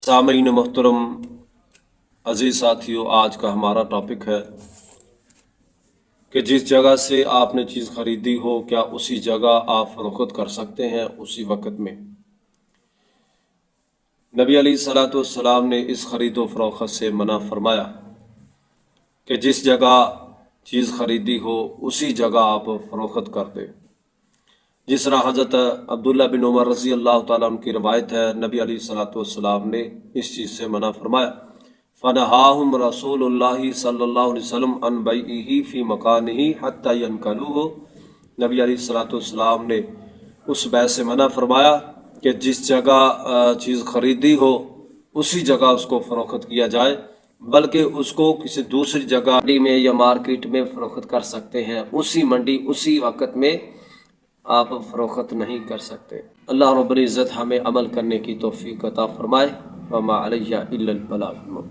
सामईन मोहतरम अजीज साथियों, आज का हमारा टॉपिक है कि जिस जगह से आपने चीज़ खरीदी हो क्या उसी जगह आप फरोख्त कर सकते हैं उसी वक़्त में। नबी अलैहिस्सलातु वस्सलाम ने इस खरीद व फरोख्त से मना फरमाया कि जिस जगह चीज़ खरीदी हो उसी जगह आप फरोख्त कर दें। जिस तरह हज़रत अब्दुल्ला बिन उमर रज़ी अल्लाह तआला अन्हु की रवायत है, नबी अलैहिस्सलातु वस्सलाम ने इस चीज़ से मना फरमाया। फ़नहाहुम रसूलुल्लाहि सल्लल्लाहु अलैहि वसल्लम अन बैइही फ़ी मकानिही हत्ता यनकलूहु। नबी अलैहिस्सलातु वस्सलाम ने उस बै से मना फरमाया कि जिस जगह चीज़ खरीदी हो उसी जगह उसको फ़रोख्त किया जाए, बल्कि उसको किसी दूसरी जगह मंडी में या मार्केट में फ़रोख्त कर सकते हैं। उसी मंडी उसी वक़्त में आप फ़रोख्त नहीं कर सकते। अल्लाह रब्बुल इज़्ज़त हमें अमल करने की तौफ़ीक़ अता फ़रमाए। वमा अलैना इल्लल बलागुल मुबीन।